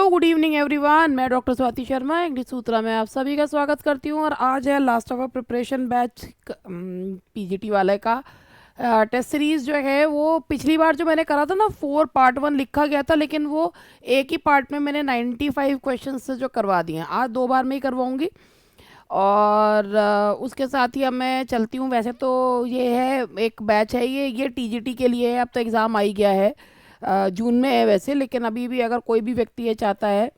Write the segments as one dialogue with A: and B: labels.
A: Good evening everyone. मैं doctor Swati Sharma English सूत्रा में आप सभी का स्वागत करती हूँ। और आज है last of preparation batch PGT वाले का टेस्ट सीरीज़ जो है वो पिछली बार जो मैंने करा था ना 4 पार्ट 1 लिखा गया था, लेकिन वो एक ही पार्ट में मैंने 95 क्वेश्चन से जो करवा दिए हैं। आज 2 बार में ही करवाऊँगी और उसके साथ ही अब मैं चलती हूँ। वैसे तो ये है एक बैच है, ये टीजीटी के लिए है। अब तो एग्ज़ाम आ ही गया है, जून में है वैसे, लेकिन अभी भी अगर कोई भी व्यक्ति ये चाहता है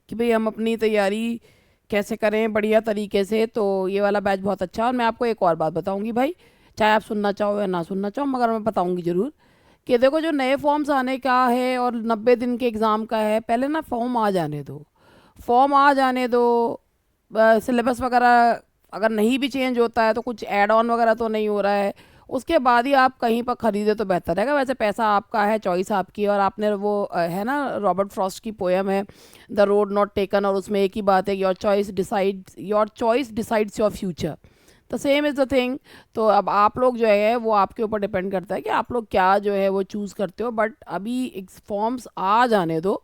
A: कि भाई हम अपनी तैयारी कैसे करें बढ़िया तरीके से, तो ये वाला बैच बहुत अच्छा है। और मैं आपको एक और बात बताऊंगी भाई, चाहे आप सुनना चाहो या ना सुनना चाहो, मगर मैं बताऊंगी ज़रूर कि देखो जो नए फॉर्म्स आने का है और 90 दिन के एग्ज़ाम का है, पहले ना फॉर्म आ जाने दो, फॉर्म आ जाने दो। सिलेबस वगैरह अगर नहीं भी चेंज होता है तो कुछ ऐड ऑन वगैरह तो नहीं हो रहा है, उसके बाद ही आप कहीं पर ख़रीदे तो बेहतर रहेगा। वैसे पैसा आपका है, चॉइस आपकी है। और आपने वो है ना, रॉबर्ट फ्रॉस्ट की पोएम है द रोड नॉट टेकन, और उसमें एक ही बात है, your choice decides your future. The same is the thing. तो अब आप लोग जो है वो आपके ऊपर डिपेंड करता है कि आप लोग क्या जो है वो चूज़ करते हो। बट अभी फॉर्म्स आ जाने दो,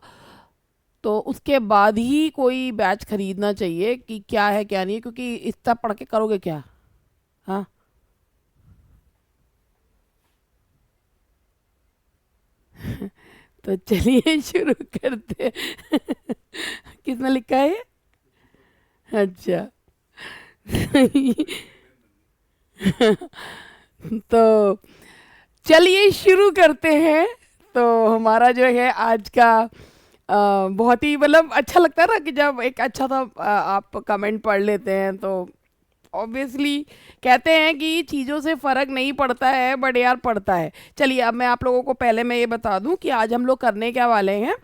A: तो उसके बाद ही कोई बैच खरीदना चाहिए कि क्या है क्या नहीं है, क्योंकि इतना पढ़ के करोगे क्या। हाँ, तो चलिए शुरू करते हैं। किसने लिखा है ये? अच्छा। तो चलिए शुरू करते हैं। तो हमारा जो है आज का बहुत ही मतलब अच्छा लगता है ना कि जब एक अच्छा सा आप कमेंट पढ़ लेते हैं, तो ऑब्वियसली कहते हैं कि चीज़ों से फ़र्क नहीं पड़ता है, बट यार पड़ता है। चलिए अब मैं आप लोगों को पहले मैं ये बता दूं कि आज हम लोग करने क्या वाले हैं।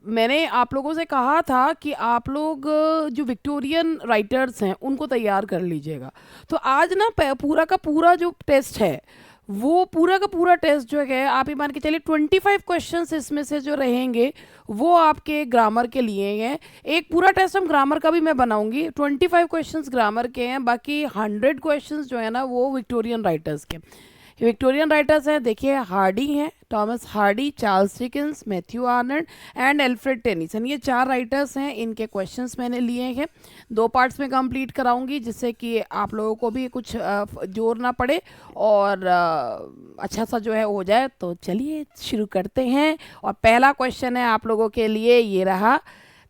A: मैंने आप लोगों से कहा था कि आप लोग जो विक्टोरियन राइटर्स हैं उनको तैयार कर लीजिएगा। तो आज ना पूरा का पूरा जो टेस्ट है, वो पूरा का पूरा टेस्ट जो है, आप ये मान के चलिए 25 क्वेश्चंस इसमें से जो रहेंगे वो आपके ग्रामर के लिए हैं। एक पूरा टेस्ट हम ग्रामर का भी मैं बनाऊंगी। 25 क्वेश्चंस ग्रामर के हैं, बाकी 100 क्वेश्चंस जो है ना वो विक्टोरियन राइटर्स के। विक्टोरियन राइटर्स हैं, देखिए हार्डी हैं, Thomas Hardy, Charles Dickens, Matthew Arnold and Alfred Tennyson. ये 4 राइटर्स हैं, इनके क्वेश्चंस मैंने लिए हैं। 2 पार्ट्स में कंप्लीट कराऊंगी, जिससे कि आप लोगों को भी कुछ जोर ना पड़े और अच्छा सा जो है हो जाए। तो चलिए शुरू करते हैं। और पहला क्वेश्चन है आप लोगों के लिए, ये रहा।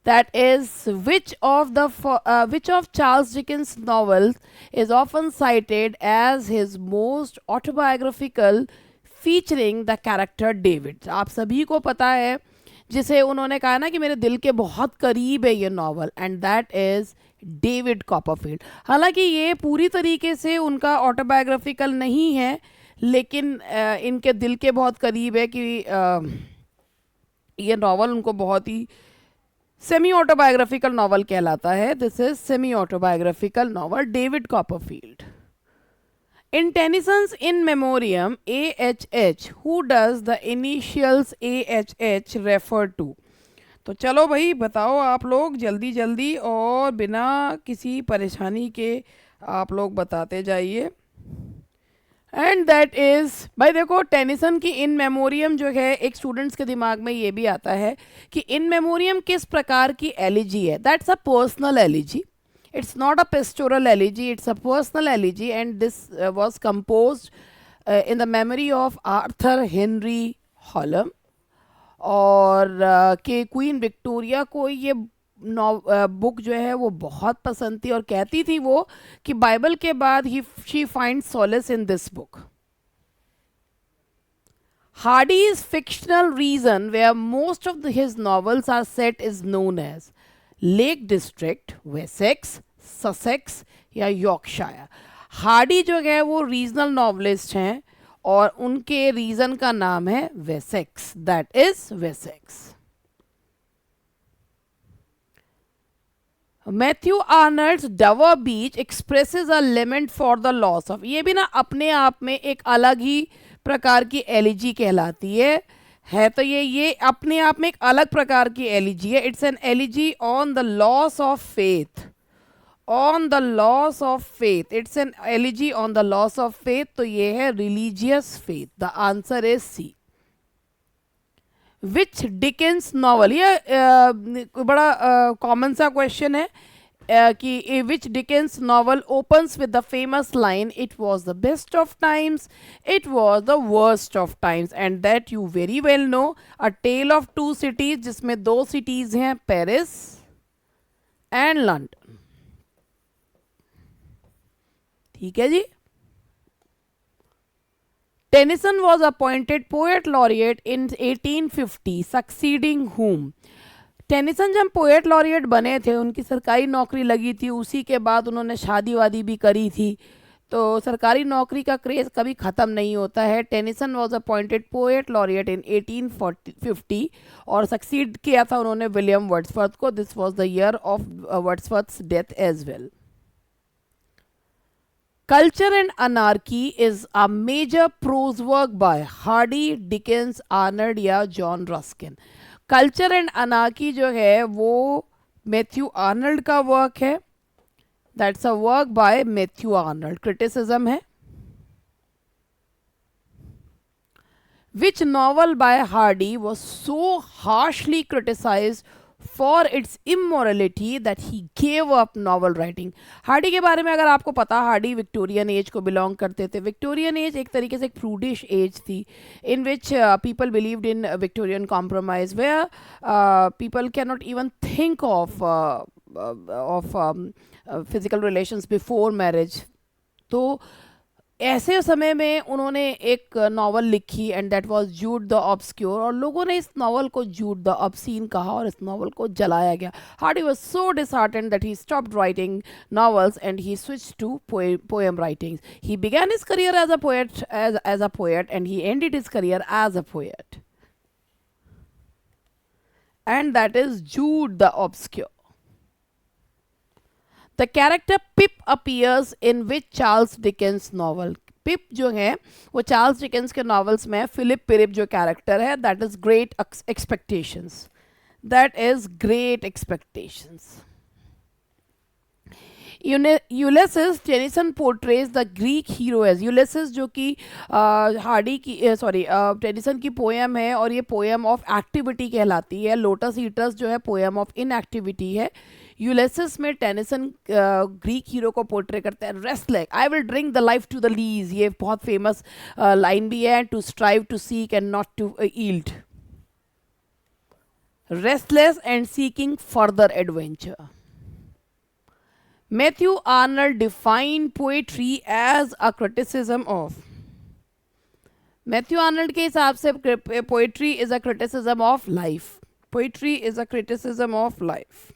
A: That is, which of Charles Dickens' novels is often cited as his most autobiographical, featuring the character David? आप सभी को पता है, जिसे उन्होंने कहा ना कि मेरे दिल के बहुत करीब है ये novel, and that is David Copperfield. हालांकि ये पूरी तरीके से उनका ऑटोबायोग्राफिकल नहीं है, लेकिन इनके दिल के बहुत करीब है कि ये नॉवल उनको बहुत ही सेमी ऑटोबायोग्राफिकल नॉवल कहलाता है। This is semi autobiographical novel, David Copperfield. In Tennyson's In Memoriam AHH, who does the initials AHH refer to? तो चलो भाई बताओ आप लोग जल्दी जल्दी और बिना किसी परेशानी के आप लोग बताते जाइए। एंड दैट इज़, भाई देखो टेनिसन की इन मेमोरियम जो है, एक स्टूडेंट्स के दिमाग में ये भी आता है कि इन मेमोरियम किस प्रकार की एलिजी है। That's a personal elegy, it's not a pastoral elegy, it's a personal elegy. And this was composed in the memory of Arthur Henry haulm. और कि क्वीन विक्टोरिया को ये बुक जो है वो बहुत पसंद थी, और कहती थी वो कि बाइबल के बाद ही she find solace in this book. Hardy's fictional region where most of his novels are set is known as Lake District, Wessex, Sussex या यॉर्कशायर। हार्डी जो है वो रीजनल नॉवलिस्ट हैं, और उनके रीजन का नाम है Wessex, that is Wessex. Matthew Arnold's Dover Beach expresses a lament for the loss of. ये भी ना अपने आप में एक अलग ही प्रकार की एलिजी कहलाती है। तो ये अपने आप में एक अलग प्रकार की एलिजी है। It's an elegy on the loss of faith, on the loss of faith. It's an elegy on the loss of faith. तो ये है religious faith. The answer is C. Which Dickens novel, ये बड़ा common सा question है कि which Dickens novel opens with the famous line it was the best of times, it was the worst of times, and that you very well no. A tell of to cities, जिसमें दो cities हैं, Paris and London. ठीक है जी। Tennyson was appointed poet laureate in 1850, succeeding whom. Tennyson जब poet laureate बने थे, उनकी सरकारी नौकरी लगी थी, उसी के बाद उन्होंने शादी वादी भी करी थी, तो सरकारी नौकरी का क्रेज कभी ख़त्म नहीं होता है। Tennyson was appointed poet laureate in 1850 और सक्सीड किया था उन्होंने विलियम वर्ड्सवर्थ को। This was the year of Wordsworth's death as well. Culture and Anarchy is a major prose work by Hardy, Dickens, Arnold या John Ruskin. Culture and anarchy जो है वो Matthew Arnold का work है। That's a work by Matthew Arnold, criticism है। Which novel by Hardy was so harshly criticized for its immorality that he gave up novel writing? Hardy के बारे में अगर आपको पता, हार्डी विक्टोरियन एज को बिलोंग करते थे। विक्टोरियन एज एक तरीके से एक प्रूडिश एज थी, in which people believed in Victorian compromise, where people can not even think of physical relations before marriage. तो ऐसे समय में उन्होंने एक नावल लिखी and that was Jude the Obscure, और लोगों ने इस नावल को जूड द ऑब्सीन कहा और इस नावल को जलाया गया। Hardy was so disheartened that he stopped writing novels and he switched to poem writings. He began his career as a poet, as a poet, and he ended his career as a poet. And that is Jude the Obscure. The character Pip appears in which Charles Dickens novel? Pip जो है वो Charles Dickens के novels में Philip Pirrip जो character है, that is Great Expectations, that is Great Expectations. Ulysses, Tennyson portrays the Greek hero as. Ulysses जो कि Hardy की टेनिसन की पोएम है, और ये पोएम ऑफ एक्टिविटी कहलाती है। लोटस ईटर्स जो है पोएम ऑफ इनएक्टिविटी है। यूलिसिस में टेनिसन ग्रीक हीरो को पोर्ट्रे करते हैं restless, I will drink the life to the lees, ये बहुत फेमस लाइन भी है। To strive to seek and not to yield, restless and seeking further adventure. Matthew Arnold defined poetry as a criticism of. Matthew Arnold के हिसाब से poetry is a criticism of life. Poetry is a criticism of life.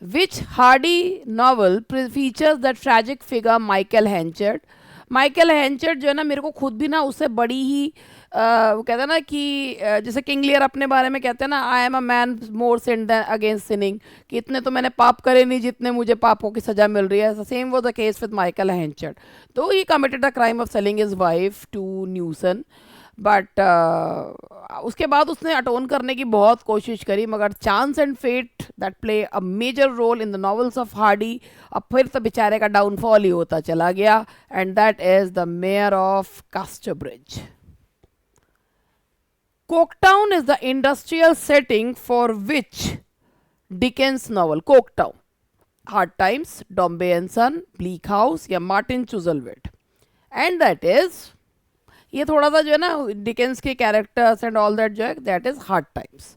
A: Which Hardy novel features the tragic figure Michael Henchard? Michael Henchard जो है ना, मेरे को खुद भी ना उससे बड़ी ही वो कहते हैं ना कि जैसे किंग लियर अपने बारे में कहते हैं ना, I am a man more sin than against sinning, कि इतने तो मैंने पाप करे नहीं जितने मुझे पापों की सजा मिल रही है। Same was the case with Michael Henchard. तो he committed the crime of selling his wife to Newson, but उसके बाद उसने अटोन करने की बहुत कोशिश करी, मगर chance and fate that play a major role in the novels of Hardy. अब फिर तो बेचारे का डाउनफॉल ही होता चला गया, and that is the Mayor of Casterbridge. Coketown is the industrial setting for which Dickens novel? Coketown, Hard Times, Dombey and Son, Bleak House या Martin Chuzzlewit? And that is, ये थोड़ा सा जो है ना डिकेंस के कैरेक्टर्स एंड ऑल दैट जो है, that is Hard Times.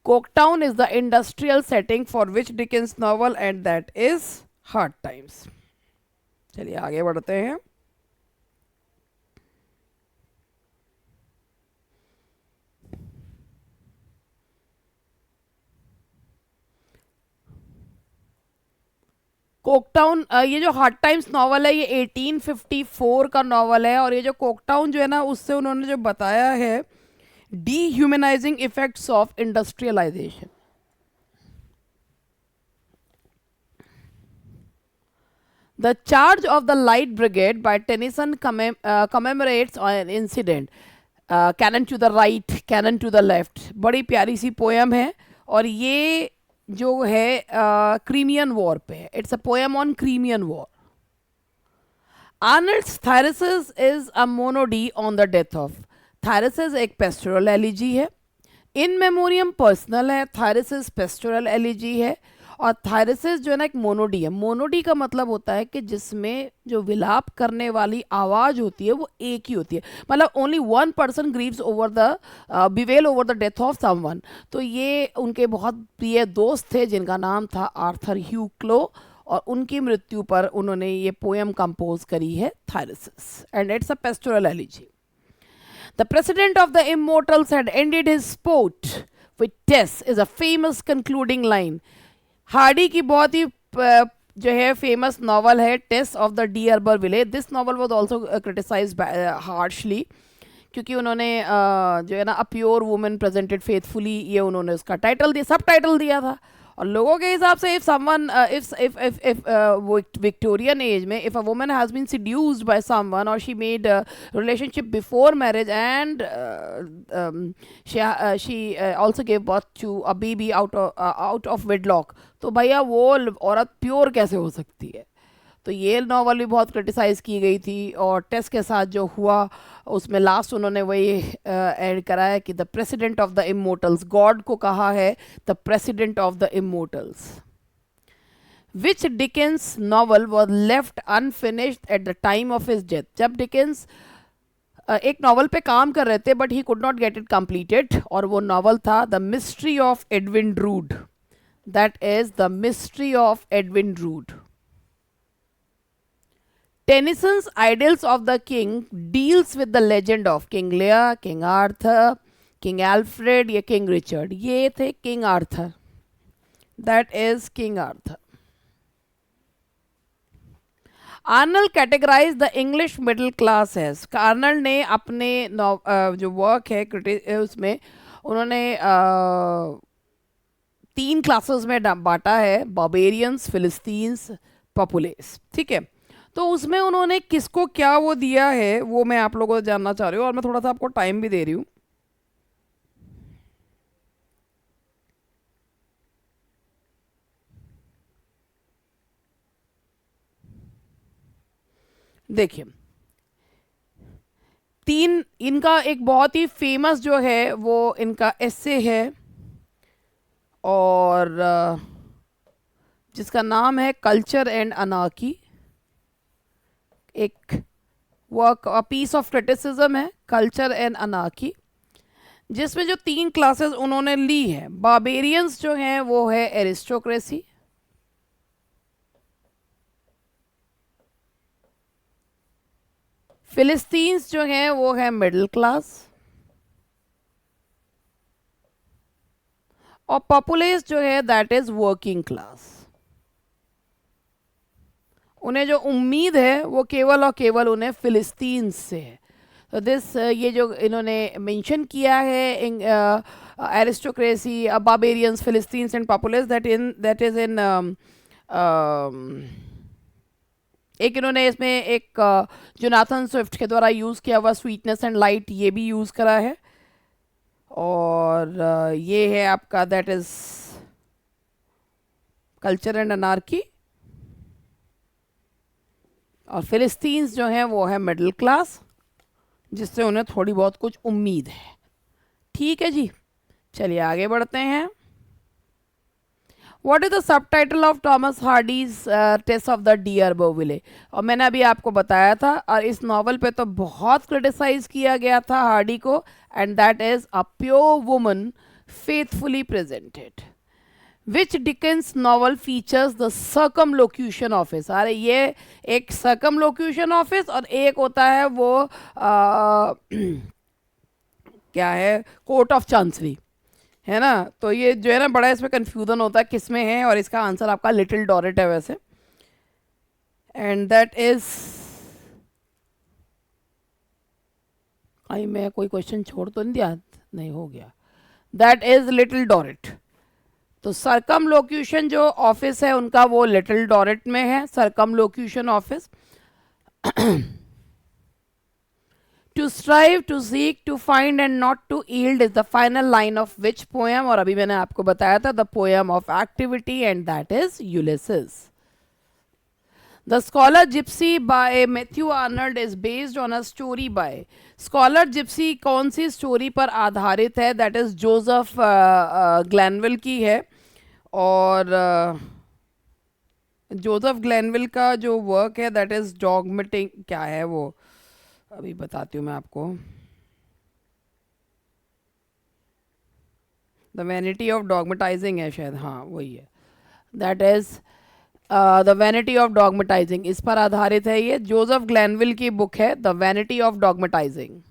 A: Coketown is the industrial setting for which Dickens novel, and that is Hard Times. चलिए आगे बढ़ते हैं। कोकटाउन, ये जो हार्ड टाइम्स नॉवल है ये 1854 का नॉवल है, और ये जो कोकटाउन जो है ना, उससे उन्होंने जो बताया है dehumanizing effects of industrialization. The charge of the Light Brigade by Tennyson commemorates an incident. Cannon to the right, cannon to the left, बड़ी प्यारी सी पोएम है, और ये जो है क्रीमियन वॉर पे है. It's a poem on Crimean war. Arnold's Thyrsis is a monody on the death of. Thyrsis एक पेस्टोरल एलिजी है. इन मेमोरियम पर्सनल है. थायरसिस पेस्टोरल एलिजी है. और थायरसिस जो है ना एक मोनोडी है. मोनोडी का मतलब होता है कि जिसमें जो विलाप करने वाली आवाज़ होती है वो एक ही होती है. मतलब only one person Greaves over the bevel over the death of someone. तो ये उनके बहुत प्रिय दोस्त थे जिनका नाम था आर्थर ह्यू क्लो, और उनकी मृत्यु पर उन्होंने ये पोएम कंपोज करी है Thyrsis, and it's a pastoral elegy. The president of the immortals had ended his sport with Tess is a famous concluding line. Hardy की बहुत ही जो है फेमस नॉवल है Tess of the d'Urbervilles. This novel was also criticised harshly, क्योंकि उन्होंने जो है ना a pure woman presented faithfully, ये उन्होंने उसका टाइटल दिया, सब टाइटल दिया था. और लोगों के हिसाब से if someone if Victorian age में if a woman has been seduced by someone or she made a relationship before marriage and she also gave birth to a baby out of wedlock, तो भैया वो औरत pure कैसे हो सकती है. तो ये नॉवल भी बहुत क्रिटिसाइज़ की गई थी. और टेस्ट के साथ जो हुआ उसमें लास्ट उन्होंने वही ऐड करा है कि the president of the immortals, God को कहा है the president of the immortals. Which Dickens novel was left unfinished at the time of his death. जब डिकेंस एक नॉवल पे काम कर रहे थे but he could not get it completed, और वो नॉवल था the Mystery of Edwin Drood. That is the Mystery of Edwin Drood. Tennyson's Idylls of the King deals with the legend of King Lear, King Arthur, King Alfred या King Richard. ये थे King Arthur. That is King Arthur. Arnold categorized the English middle class as. Arnold ने अपने जो work है उसमें उन्होंने 3 classes में बांटा है, बार्बेरियंस, फिलिस्तीन्स, पॉपुलेस. ठीक है. तो उसमें उन्होंने किसको क्या वो दिया है वो मैं आप लोगों को जानना चाह रही हूँ, और मैं थोड़ा सा आपको टाइम भी दे रही हूँ. देखिए 3 इनका एक बहुत ही फेमस जो है वो इनका एस्से है, और जिसका नाम है कल्चर एंड अनार्की. एक वर्क पीस ऑफ क्रिटिसिज्म है कल्चर एंड अनार्की, जिसमें जो 3 क्लासेस उन्होंने ली है. बार्बेरियंस जो हैं वो है एरिस्टोक्रेसी, फिलिस्तीन्स जो हैं वो है मिडिल क्लास, और पॉपुलेस जो है दैट इज वर्किंग क्लास. उन्हें जो उम्मीद है वो केवल और केवल उन्हें फिलिस्तीन्स से है. तो दिस ये जो इन्होंने मेंशन किया है aristocracy, barbarians, philistines and populace, that is in एक इन्होंने इसमें एक जोनाथन स्विफ्ट के द्वारा यूज़ किया हुआ स्वीटनेस एंड लाइट, ये भी यूज़ करा है. और ये है आपका that is culture and anarchy. और फिलिस्तीन्स जो हैं वो है मिडिल क्लास, जिससे उन्हें थोड़ी बहुत कुछ उम्मीद है. ठीक है जी, चलिए आगे बढ़ते हैं. What is the subtitle of Thomas Hardy's Tess of the d'Urbervilles. और मैंने अभी आपको बताया था, और इस नॉवल पे तो बहुत क्रिटिसाइज किया गया था हार्डी को, and that is a pure woman faithfully presented. Which Dickens novel features the Circumlocution Office. अरे ये एक सर्कमलोक्यूशन ऑफिस और एक होता है वो क्या है, कोर्ट ऑफ चांसरी, है ना. तो ये जो है ना बड़ा इसमें कन्फ्यूजन होता है किस में है, और इसका आंसर आपका लिटिल डॉरेट है वैसे, एंड दैट इज आई मैं कोई क्वेश्चन छोड़ तो नहीं दिया, नहीं हो गया. That is Little Dorrit. तो सर्कमलोक्यूशन जो ऑफिस है उनका वो लिटिल डॉरेट में है, circumlocution office. To strive, to seek, to find and not to yield is the final line of which poem? और अभी मैंने आपको बताया था the poem of activity and that is Ulysses. The Scholar Gypsy by Matthew Arnold is based on a story by Scholar Gypsy. कौन सी story पर आधारित है? दैट इज जोसेफ ग्लैनविल की है. और जोसेफ ग्लैनविल का जो वर्क है दैट इज डॉगमेटिक, क्या है वो अभी बताती हूँ मैं आपको. द वैनिटी ऑफ डॉगमेटाइजिंग है शायद, हाँ वही है. That is the vanity of dogmatising, इस पर आधारित है ये. जोसेफ ग्लैनविल की बुक है the vanity of dogmatising.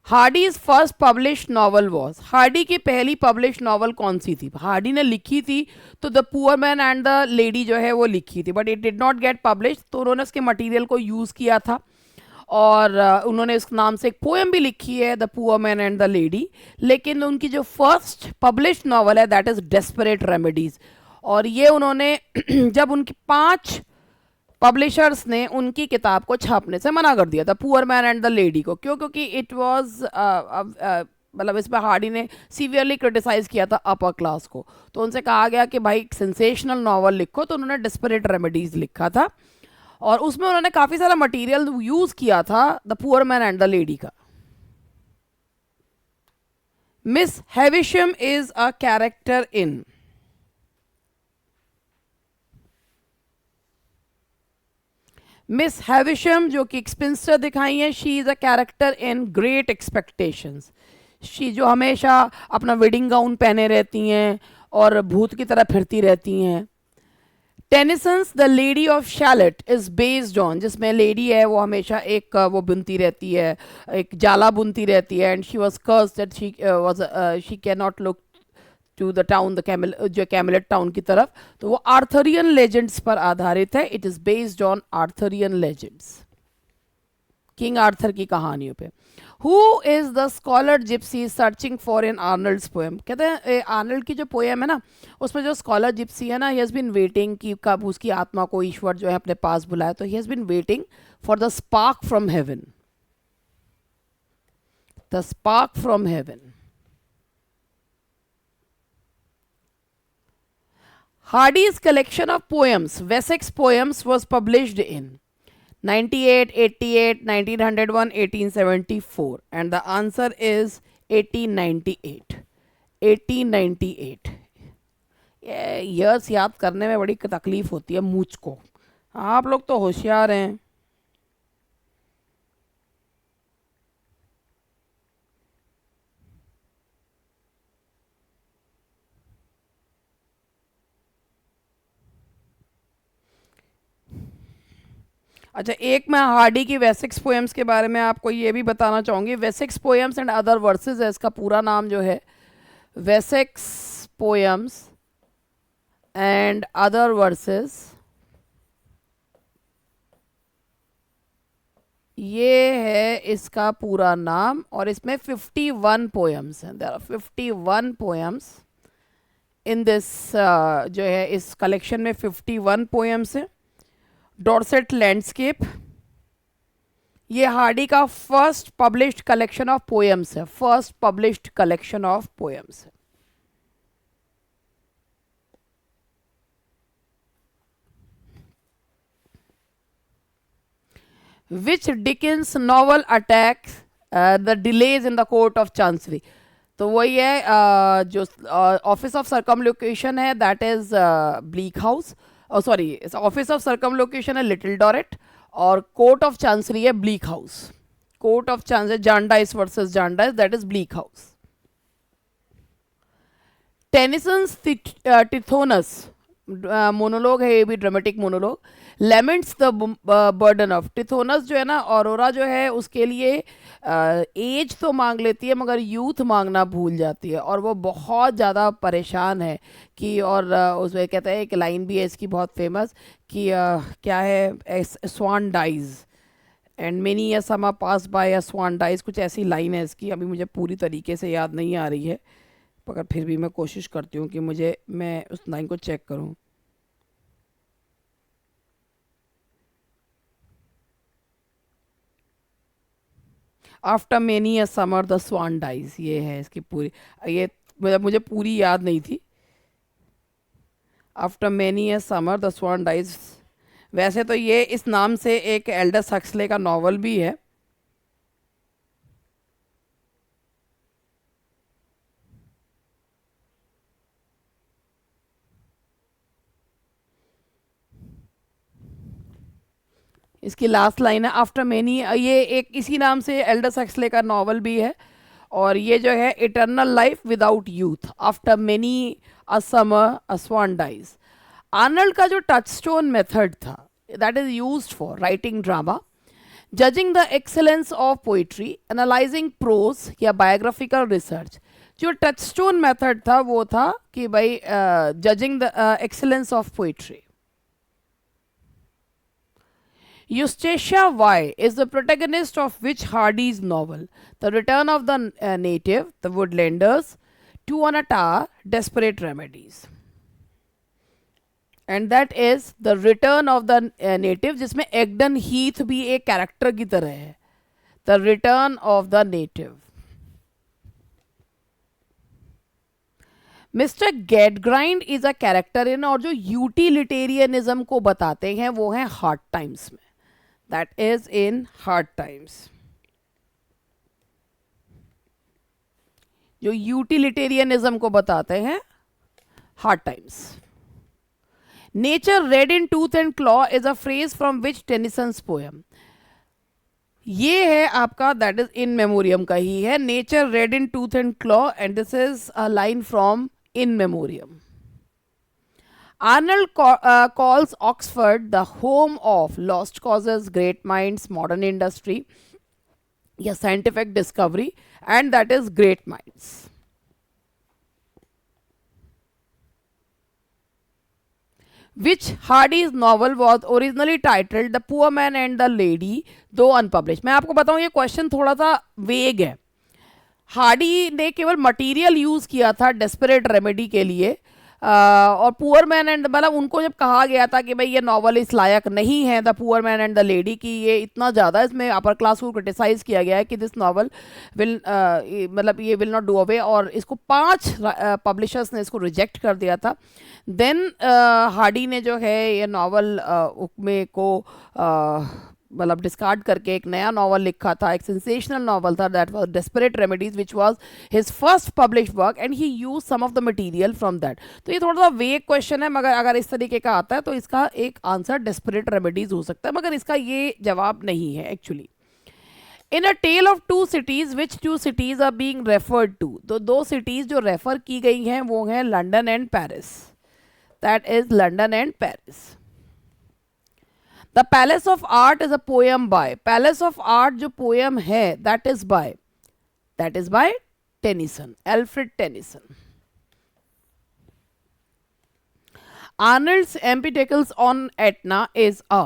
A: Hardy's first published novel was, Hardy की पहली पब्लिश नॉवल कौन सी थी? हार्डी ने लिखी थी तो the poor man and the lady जो है वो लिखी थी, but it did not gate publish. तो उन्होंने उसके मटेरियल को यूज़ किया था और उन्होंने इस नाम से एक पोएम भी लिखी है the poor man and the lady. लेकिन उनकी जो फर्स्ट पब्लिश्ड नॉवल है दैट इज डेस्परेट रेमेडीज. और ये उन्होंने जब उनकी 5 पब्लिशर्स ने उनकी किताब को छापने से मना कर दिया था, poor man and the lady को. क्यों? क्योंकि इट वाज मतलब इस पर हार्डी ने सीवियरली क्रिटिसाइज किया था अपर क्लास को. तो उनसे कहा गया कि भाई सेंसेशनल नॉवल लिखो. तो उन्होंने डेस्परेट रेमेडीज लिखा था और उसमें उन्होंने काफ़ी सारा मटेरियल यूज़ किया था the poor man and the lady का. Miss Havisham is a character in, Miss Havisham जो कि एक स्पिंस्टर दिखाई है, she is a character in Great Expectations. She जो हमेशा अपना वेडिंग गाउन पहने रहती हैं और भूत की तरह फिरती रहती हैं. Tennyson's the lady of chalet is based on, जिसमें लेडी है वो हमेशा एक वो बुनती रहती है, एक जाला बुनती रहती है. And she was cursed that she can not look to the town, the camel, जो कैमलेट टाउन की तरफ. तो वो आर्थरियन लेजेंड्स पर आधारित है. It is based on Arthurian legends, King Arthur की कहानियों पे. Who is the scholar gypsy searching for in Arnold's poem? कहते हैं आर्नल्ड की जो पोएम है ना उसमें जो स्कॉलर जिप्सी है ना, ही हैज़ बीन वेटिंग कि कब उसकी आत्मा को ईश्वर जो है अपने पास बुलाए. तो he has been waiting for the spark from heaven, the spark from heaven. Hardy's collection of poems, Wessex Poems, was published in 98, 88, 1901, 1874, and the answer is 1898. 1898. ये ईयर्स याद करने में बड़ी तकलीफ होती है मुझको. आप लोग तो होशियार हैं. अच्छा, एक मैं हार्डी की वेसेक्स पोएम्स के बारे में आपको ये भी बताना चाहूँगी. Wessex poems and other versus है इसका पूरा नाम जो है, Wessex poems and other versus. ये है इसका पूरा नाम और इसमें 51 पोएम्स हैं. There are 51 poems in this, जो है इस कलेक्शन में 51 पोएम्स हैं. डॉर्सेट लैंडस्केप, ये हार्डी का first published collection of poems है, first published collection of poems है. Which Dickens novel attacks the delays in the court of Chancery? तो वही है जो ऑफिस ऑफ सर्कमलोकेशन है that is Bleak House. Sorry, office of circumlocution है Little Dorrit और court of Chancery है bleak House. Court of Chancery Jarndyce versus Jarndyce, that is Bleak House. Tennyson's Tithonus monologue है, ये भी dramatic monologue. Laments the burden of, Tithonus जो है ना, aurora जो है उसके लिए एज तो मांग लेती है मगर यूथ मांगना भूल जाती है और वो बहुत ज़्यादा परेशान है कि, और उसमें कहते हैं एक लाइन भी है इसकी बहुत फेमस कि क्या है, स्वान डाइज एंड मेनी अ समा पास बाय अ स्वान डाइज, कुछ ऐसी लाइन है इसकी. अभी मुझे पूरी तरीके से याद नहीं आ रही है मगर फिर भी मैं कोशिश करती हूँ कि मैं उस लाइन को चेक करूँ. After many a summer the swan dies, ये है इसकी पूरी, ये मुझे पूरी याद नहीं थी। After many a summer the swan dies, वैसे तो ये इस नाम से एक एल्डस हक्सले का नॉवल भी है। इसकी लास्ट लाइन है आफ्टर मेनी, ये एक इसी नाम से एल्डस हक्सले का नॉवल भी है। और ये जो है eternal life without youth, after many a summer a swan dies. Arnold का जो टचस्टोन मेथड था, that is used for writing drama, judging the excellence of poetry, analysing prose या बायोग्राफिकल रिसर्च। जो टचस्टोन मेथड था वो था कि भाई judging the excellence of poetry. Eustacia Y is the protagonist of which Hardy's novel? The Return of the Native, The Woodlanders, Two on a Tower, Desperate Remedies. And that is The Return of the Native, जिसमें एग्डन Heath भी एक character की तरह है। The Return of the Native. Mr Gradgrind is a character in, और जो utilitarianism को बताते हैं वो हैं हार्ड टाइम्स में। That is in hard times. जो यूटिलिटेरियनिज्म को बताते हैं Hard Times. Nature red in tooth and claw is a phrase from which Tennyson's poem. ये है आपका, दैट इज इन मेमोरियम का ही है। Nature red in tooth and claw, and this is a line from In Memoriam. Arnold calls Oxford the home of lost causes, great minds, modern industry, yeah, scientific discovery, and that is great minds. Which Hardy's novel was originally titled The Poor Man and the Lady, though unpublished? मैं आपको बताऊं, ये question थोड़ा सा वेग है। Hardy ने केवल मटेरियल यूज किया था डेस्परेट रेमेडी के लिए, और पुअर मैन एंड, मतलब उनको जब कहा गया था कि भाई ये नॉवल इस लायक नहीं है, the poor man and the lady, की ये इतना ज़्यादा इसमें अपर क्लास को क्रिटिसाइज़ किया गया है कि दिस नॉवल विल, मतलब ये विल नॉट डू अवे, और इसको 5 पब्लिशर्स ने इसको रिजेक्ट कर दिया था। देन हार्डी ने जो है ये नॉवल में को मतलब डिस्कार्ड करके एक नया नॉवल लिखा था, एक सेंसेशनल नॉवल था, that was Desperate Remedies, which was his first published work, and he use some of the material from that. तो ये थोड़ा सा वेग क्वेश्चन है, मगर अगर इस तरीके का आता है तो इसका एक आंसर डेस्परेट रेमेडीज हो सकता है, मगर इसका ये जवाब नहीं है actually. In A tell of to Cities, which two cities are being referred to? तो 2 सिटीज जो रेफर की गई हैं वो हैं London and Paris, that is London and Paris. The palace of art is a poem by, palace of art जो poem है that is by Tennyson, Alfred Tennyson. Arnold's Empedocles on Etna is a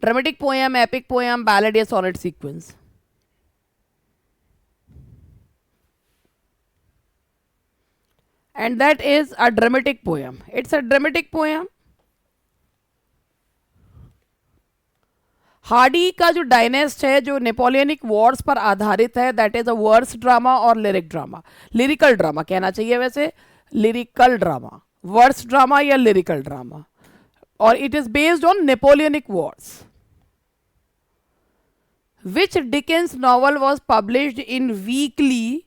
A: dramatic poem, epic poem, ballad या sonnet sequence? And that is a dramatic poem. It's a dramatic poem. Hardy का जो डायनेस्ट है, जो Napoleonic Wars पर आधारित है, that is a verse drama और lyric drama, lyrical drama कहना चाहिए वैसे, लिरिकल ड्रामा, वर्स ड्रामा या लिरिकल ड्रामा, और it is based on Napoleonic wars. Which Dickens novel was published in weekly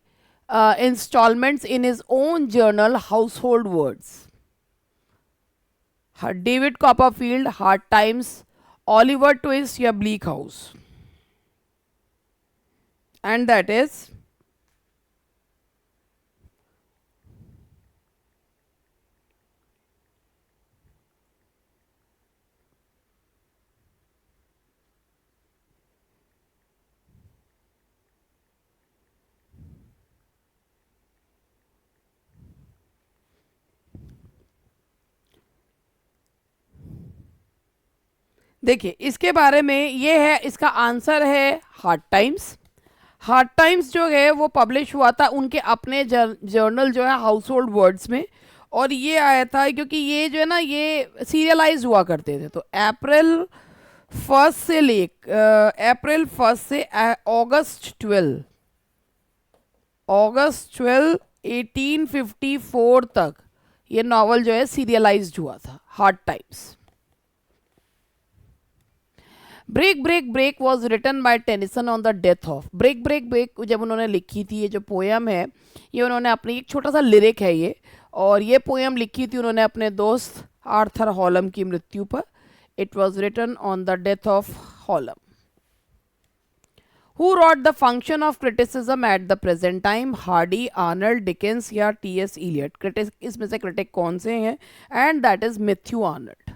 A: installments in his own journal, Household Words? David Copperfield, Hard Times, Oliver Twist या Bleak House? And that is देखिए इसके बारे में ये है, इसका answer है hard times. Hard times जो है वो पब्लिश हुआ था उनके अपने जर्नल जो है हाउस होल्ड वर्ड्स में, और ये आया था क्योंकि ये जो है ना ये सीरियलाइज हुआ करते थे। तो अप्रैल फर्स्ट से ले अप्रैल 1 से अगस्त 12 1854 तक ये नॉवल जो है सीरियलाइज्ड हुआ था, Hard Times. Break break break was written by Tennyson on the death of. Break break break जब उन्होंने लिखी थी, ये जो पोयम है ये उन्होंने अपनी, एक छोटा सा लिरिक है ये, और ये पोयम लिखी थी उन्होंने अपने दोस्त आर्थर हॉलम की मृत्यु पर। It was written on the death of Hallam. Who wrote the function of criticism at the present time? Hardy, Arnold, Dickens या टी.एस. इलियट। क्रिटिक, इसमें से क्रिटिक कौन से हैं? And that is Matthew Arnold.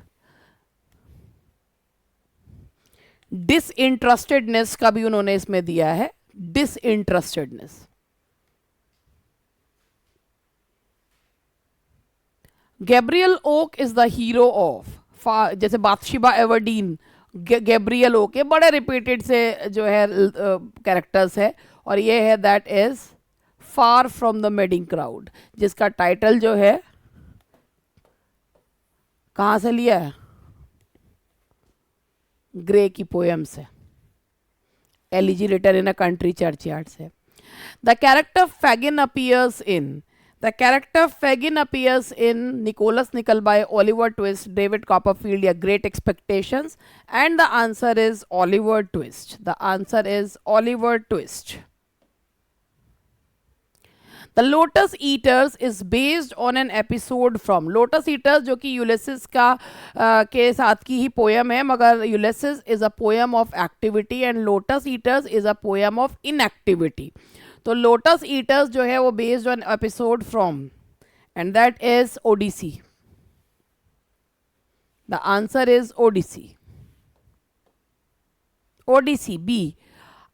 A: Disinterestedness का भी उन्होंने इसमें दिया है, disinterestedness. Gabriel Oak is the hero of, जैसे बाथशिबा एवर्डीन, गैब्रियल ओक, ये बड़े रिपीटेड से जो है कैरेक्टर्स है, और ये है that is far from the madding crowd, जिसका टाइटल जो है कहाँ से लिया है? ग्रे की पोएम से, elegy written in a country churchyard से। The character Fagin appears in, the character Fagin appears in Nicholas Nickleby, Oliver Twist, David Copperfield या Great Expectations, and the answer is Oliver Twist. The answer is Oliver Twist. The Lotus Eaters is based on an episode from Lotus Eaters, जो कि Ulysses का के साथ की ही poem है, मगर Ulysses is a poem of activity and Lotus Eaters is a poem of inactivity. तो Lotus Eaters जो है वो based on episode from, and that is Odyssey. The answer is Odyssey, Odyssey B.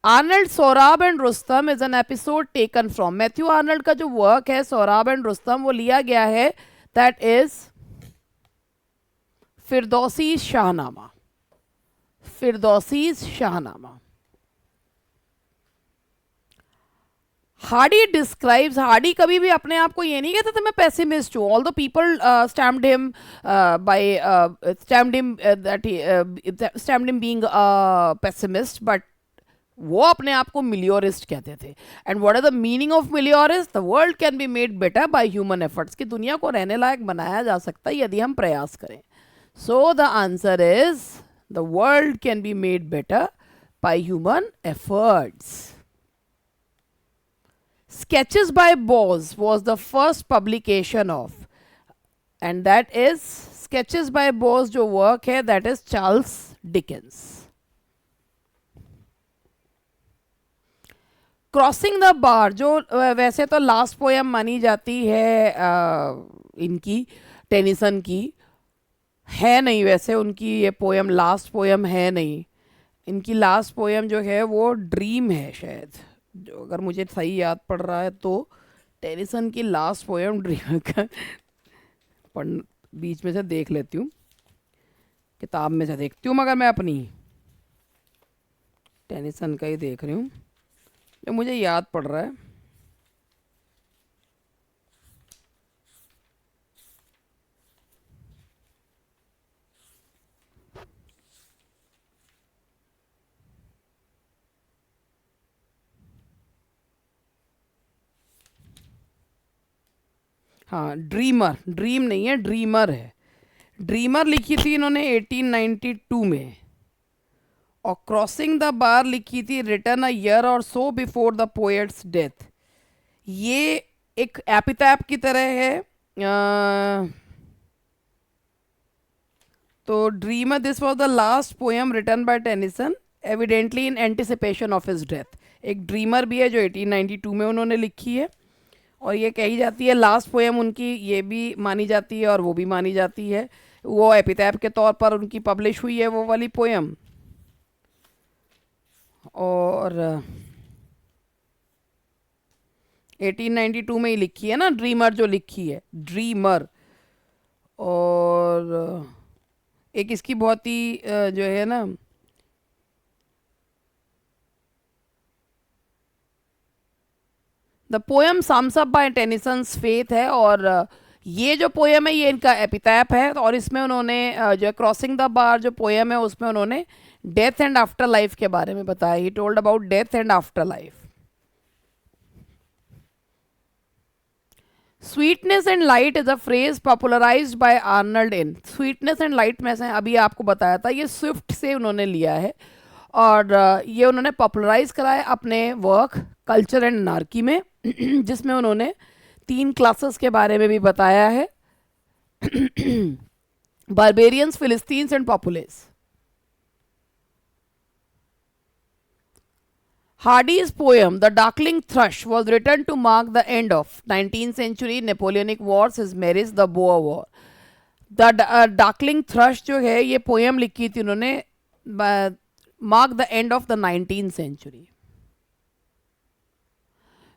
A: Arnold Sohrab and Rustum is an episode taken from. Matthew Arnold का जो work है Sorab and Rustam, वो लिया गया है, that is Firdausi Shahnameh, Firdausi Shahnameh. Hardy describes, Hardy कभी भी अपने आप को ये नहीं कहता था मैं पेसिमिस्ट हूँ, all the people stamped him by stamped him being pessimist, but वो अपने आप को मिलियोरिस्ट कहते थे। And what is the meaning of meliorist? The world can be made better by human efforts, कि दुनिया को रहने लायक बनाया जा सकता है यदि हम प्रयास करें। So the answer is the world can be made better by human efforts. Sketches by Boz was the first publication of, and that is Sketches by Boz जो work है, that is Charles Dickens। Crossing the Bar जो वैसे तो last poem मानी जाती है इनकी, Tennyson की, है नहीं वैसे उनकी ये पोयम लास्ट पोयम है नहीं। इनकी लास्ट पोयम जो है वो ड्रीम है शायद, जो अगर मुझे सही याद पड़ रहा है तो टेनिसन की लास्ट पोएम ड्रीम का, पढ़ बीच में से देख लेती हूँ, किताब में से देखती हूँ, मगर मैं अपनी टेनिसन का ही देख रही हूँ जो मुझे याद पड़ रहा है। हाँ, ड्रीमर, ड्रीम नहीं है, ड्रीमर है। ड्रीमर लिखी थी इन्होंने 1892 में, और क्रॉसिंग द बार लिखी थी written a year or so before the poet's death. ये एक एपिटैप की तरह है। तो dreamer, this was the last poem written by Tennyson evidently in anticipation of his death. एक ड्रीमर भी है जो 1892 में उन्होंने लिखी है, और ये कही जाती है लास्ट पोएम उनकी, ये भी मानी जाती है और वो भी मानी जाती है। वो एपिटैप के तौर पर उनकी पब्लिश हुई है वो वाली पोएम, और 1892 में ही लिखी है ना ड्रीमर, जो लिखी है ड्रीमर। और एक इसकी बहुत ही जो है ना, the poem sums up by Tennyson's faith है, और ये जो पोएम है ये इनका एपिटैप है, और इसमें उन्होंने जो क्रॉसिंग द बार जो पोएम है उसमें उन्होंने डेथ एंड आफ्टर लाइफ के बारे में बताया. He told about death and afterlife. Sweetness and light is a phrase popularised by Arnold in. Sweetness and light में से अभी आपको बताया था, ये स्विफ्ट से उन्होंने लिया है और ये उन्होंने पॉपुलराइज कराया अपने वर्क कल्चर एंड अनार्की में, जिसमें उन्होंने 3 क्लासेस के बारे में भी बताया है. Barbarians, philistines and populace. Hardy's poem, The Darkling Thrush, was written to mark the end of 19th century Napoleonic wars, his marriage, the Boer War. The Darkling Thrush जो है ये पोएम लिखी थी उन्होंने mark the end of the 19th century.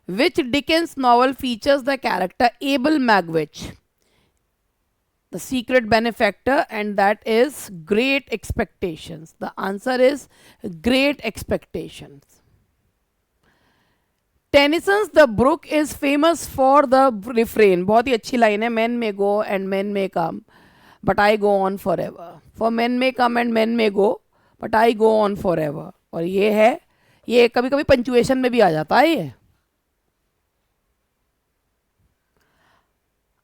A: Which Dickens novel features the character Abel Magwitch, the secret benefactor, and that is Great Expectations. The answer is Great Expectations. Tennyson's The Brook is famous for the refrain. बहुत ही अच्छी line है. Man may go and man may come but I go on for ever. For man may come and man may go but I go on for ever. और ये है, ये कभी कभी पंचुएशन में भी आ जाता है ये.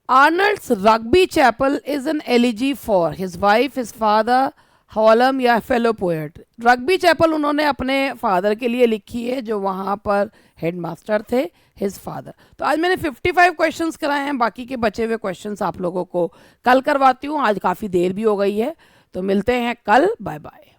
A: Arnold's Rugby Chapel is an elegy for his wife, his father, Hallam या फेलो पोएट. रग्बी चैपल उन्होंने अपने फादर के लिए लिखी है जो वहाँ पर हेडमास्टर थे, हिज फादर. तो आज मैंने 55 क्वेश्चंस कराए हैं. बाकी के बचे हुए क्वेश्चंस आप लोगों को कल करवाती हूँ. आज काफ़ी देर भी हो गई है, तो मिलते हैं कल. Bye bye.